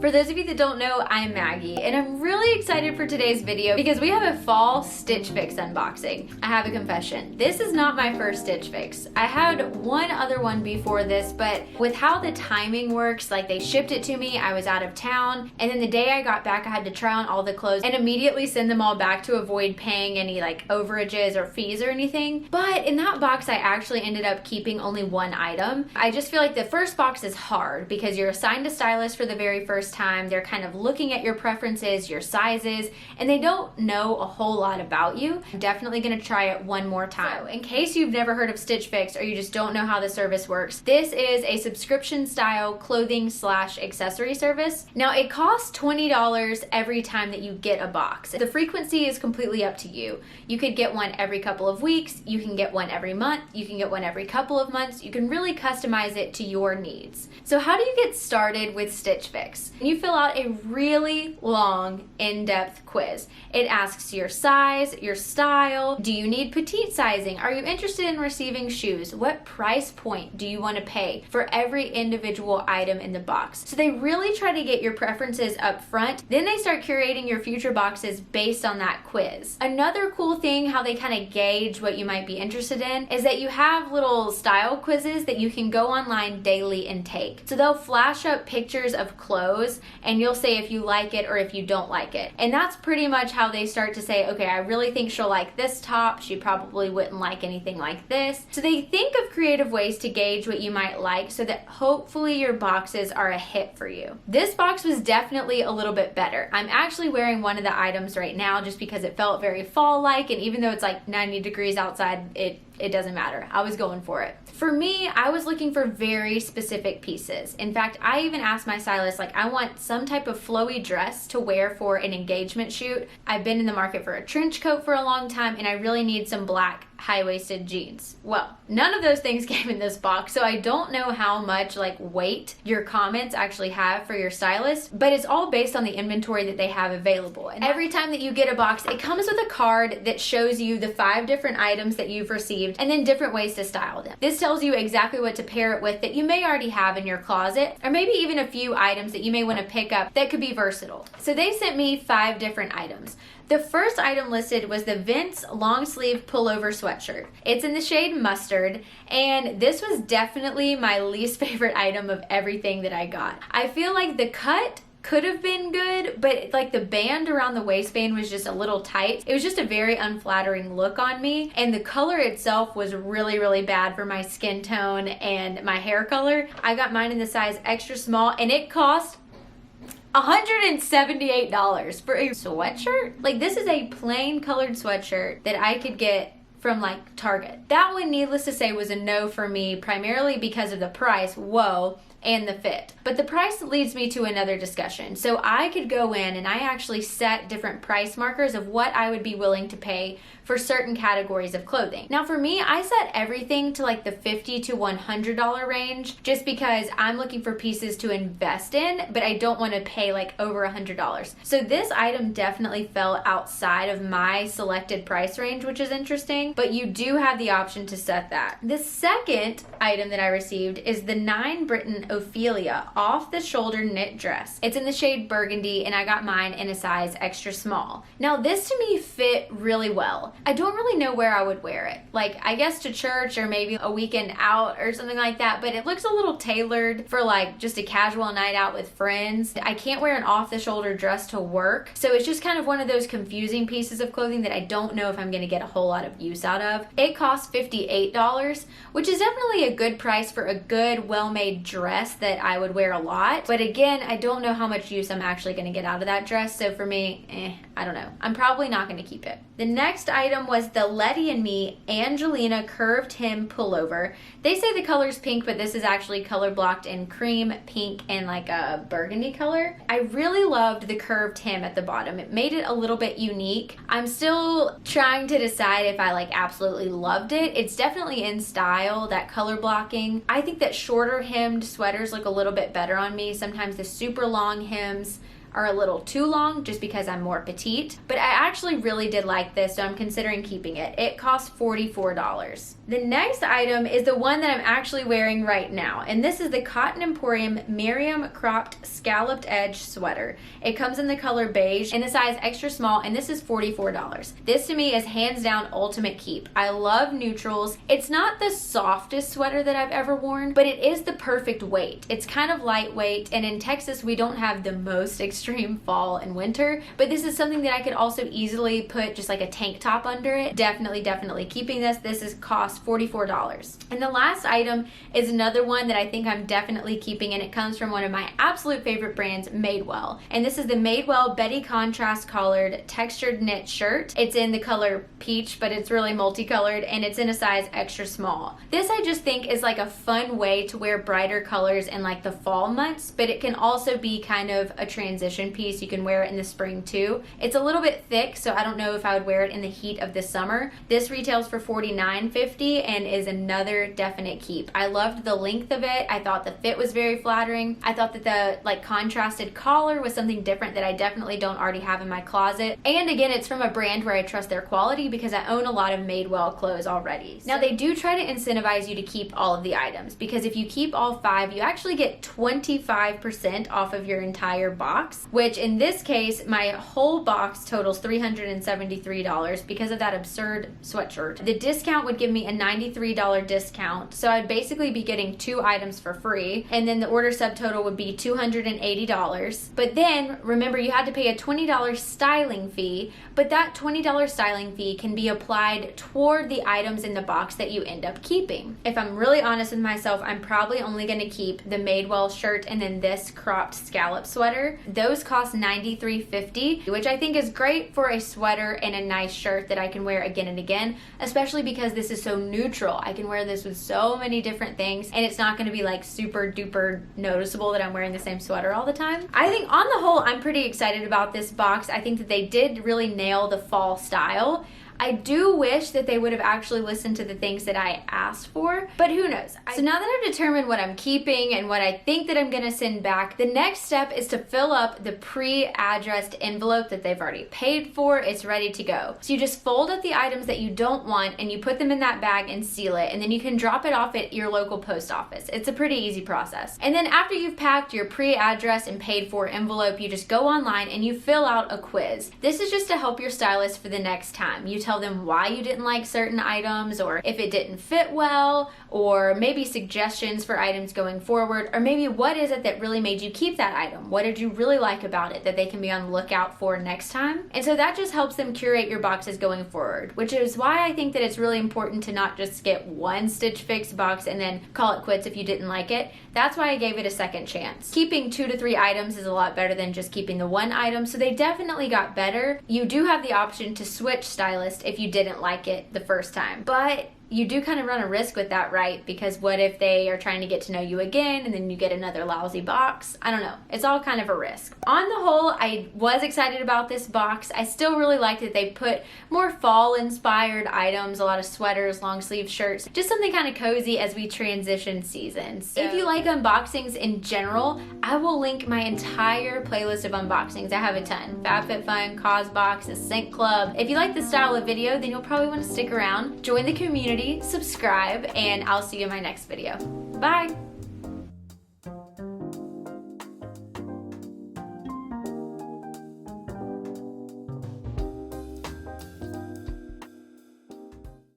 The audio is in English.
For those of you that don't know, I'm Maggie, and I'm really excited for today's video because we have a fall Stitch Fix unboxing. I have a confession. This is not my first Stitch Fix. I had one other one before this, but with how the timing works, like they shipped it to me, I was out of town, and then the day I got back, I had to try on all the clothes and immediately send them all back to avoid paying any like overages or fees or anything. But in that box, I actually ended up keeping only one item. I just feel like the first box is hard because you're assigned a stylist for the very first time. They're kind of looking at your preferences, your sizes, and they don't know a whole lot about you. I'm definitely gonna try it one more time. So, in case you've never heard of Stitch Fix or you just don't know how the service works, this is a subscription style clothing / accessory service. Now it costs $20 every time that you get a box. The frequency is completely up to you. You could get one every couple of weeks, you can get one every month, you can get one every couple of months. You can really customize it to your needs. So how do you get started with Stitch Fix? You fill out a really long, in-depth quiz. It asks your size, your style, do you need petite sizing? Are you interested in receiving shoes? What price point do you want to pay for every individual item in the box? So they really try to get your preferences up front. Then they start curating your future boxes based on that quiz. Another cool thing how they kind of gauge what you might be interested in is that you have little style quizzes that you can go online daily and take. So they'll flash up pictures of clothes and you'll say if you like it or if you don't like it. And that's pretty much how they start to say, okay, I really think she'll like this top. She probably wouldn't like anything like this. So they think of creative ways to gauge what you might like so that hopefully your boxes are a hit for you. This box was definitely a little bit better. I'm actually wearing one of the items right now just because it felt very fall-like, and even though it's like 90 degrees outside, it doesn't matter. I was going for it. For me, I was looking for very specific pieces. In fact, I even asked my stylist, like, I want some type of flowy dress to wear for an engagement shoot. I've been in the market for a trench coat for a long time, and I really need some black high-waisted jeans. Well, none of those things came in this box, so I don't know how much like weight your comments actually have for your stylist, but it's all based on the inventory that they have available. And every time that you get a box, it comes with a card that shows you the 5 different items that you've received and then different ways to style them. This tells you exactly what to pair it with that you may already have in your closet, or maybe even a few items that you may want to pick up that could be versatile. So they sent me 5 different items. The first item listed was the Vince long sleeve pullover sweatshirt. It's in the shade mustard, and this was definitely my least favorite item of everything that I got. I feel like the cut could have been good, but like the band around the waistband was just a little tight. It was just a very unflattering look on me, and the color itself was really, really bad for my skin tone and my hair color. I got mine in the size extra small, and it cost $178 for a sweatshirt. Like, this is a plain colored sweatshirt that I could get from like Target. That one, needless to say, was a no for me, primarily because of the price, whoa, and the fit. But the price leads me to another discussion. So I could go in and I actually set different price markers of what I would be willing to pay for certain categories of clothing. Now for me, I set everything to like the $50 to $100 range just because I'm looking for pieces to invest in, but I don't want to pay like over $100. So this item definitely fell outside of my selected price range, which is interesting, but you do have the option to set that. The second item that I received is the 9 Britain Ophelia off the shoulder knit dress. It's in the shade burgundy, and I got mine in a size extra small. Now this to me fit really well. I don't really know where I would wear it. Like, I guess to church or maybe a weekend out or something like that, but it looks a little tailored for like just a casual night out with friends. I can't wear an off the shoulder dress to work, so it's just kind of one of those confusing pieces of clothing that I don't know if I'm gonna get a whole lot of use out of. It costs $58, which is definitely a good price for a good, well-made dress that I would wear a lot. But again, I don't know how much use I'm actually gonna get out of that dress, so for me, I don't know. I'm probably not gonna keep it. The next item was the Letty and Me Angelina curved hem pullover. They say the color's pink, but this is actually color blocked in cream, pink, and like a burgundy color. I really loved the curved hem at the bottom. It made it a little bit unique. I'm still trying to decide if I like absolutely loved it. It's definitely in style, that color blocking. I think that shorter hemmed sweaters look a little bit better on me. Sometimes the super long hems are a little too long just because I'm more petite. But I actually really did like this, so I'm considering keeping it. It cost $44. The next item is the one that I'm actually wearing right now, and this is the Cotton Emporium Miriam cropped scalloped edge sweater. It comes in the color beige in the size extra small, and this is $44. This to me is hands down ultimate keep. I love neutrals. It's not the softest sweater that I've ever worn, but it is the perfect weight. It's kind of lightweight, and in Texas we don't have the most extreme fall and winter, but this is something that I could also easily put just like a tank top under it. Definitely keeping this. This is cost $44. And the last item is another one that I think I'm definitely keeping, and it comes from one of my absolute favorite brands, Madewell. And this is the Madewell Betty Contrast Collared Textured Knit Shirt. It's in the color peach, but it's really multicolored, and it's in a size extra small. This I just think is like a fun way to wear brighter colors in like the fall months, but it can also be kind of a transition piece. You can wear it in the spring too. It's a little bit thick, so I don't know if I would wear it in the heat of the summer. This retails for $49.50 and is another definite keep. I loved the length of it. I thought the fit was very flattering. I thought that the like contrasted collar was something different that I definitely don't already have in my closet. And again, it's from a brand where I trust their quality because I own a lot of Madewell clothes already. Now they do try to incentivize you to keep all of the items, because if you keep all 5, you actually get 25% off of your entire box, which in this case, my whole box totals $373 because of that absurd sweatshirt. The discount would give me a $93 discount, so I'd basically be getting 2 items for free, and then the order subtotal would be $280. But then remember, you had to pay a $20 styling fee, but that $20 styling fee can be applied toward the items in the box that you end up keeping. If I'm really honest with myself, I'm probably only going to keep the Madewell shirt and then this cropped scallop sweater. Those cost $93.50, which I think is great for a sweater and a nice shirt that I can wear again and again, especially because this is so neutral. I can wear this with so many different things, and it's not going to be like super duper noticeable that I'm wearing the same sweater all the time. I think on the whole, I'm pretty excited about this box. I think that they did really nail the fall style. I do wish that they would have actually listened to the things that I asked for, but who knows. So now that I've determined what I'm keeping and what I think that I'm gonna send back, the next step is to fill up the pre-addressed envelope that they've already paid for. It's ready to go. So you just fold up the items that you don't want and you put them in that bag and seal it, and then you can drop it off at your local post office. It's a pretty easy process. And then after you've packed your pre-addressed and paid for envelope, you just go online and you fill out a quiz. This is just to help your stylist for the next time. You tell them why you didn't like certain items, or if it didn't fit well, or maybe suggestions for items going forward, or maybe what is it that really made you keep that item? What did you really like about it that they can be on the lookout for next time? And so that just helps them curate your boxes going forward, which is why I think that it's really important to not just get one Stitch Fix box and then call it quits if you didn't like it. That's why I gave it a second chance. Keeping 2 to 3 items is a lot better than just keeping the one item, so they definitely got better. You do have the option to switch stylist if you didn't like it the first time, but you do kind of run a risk with that, right? Because what if they are trying to get to know you again and then you get another lousy box? I don't know. It's all kind of a risk. On the whole, I was excited about this box. I still really like that they put more fall-inspired items, a lot of sweaters, long-sleeve shirts, just something kind of cozy as we transition seasons. So if you like unboxings in general, I will link my entire playlist of unboxings. I have a ton. FabFitFun, CosBox, The Sync Club. If you like this style of video, then you'll probably want to stick around, join the community, subscribe, and I'll see you in my next video. Bye!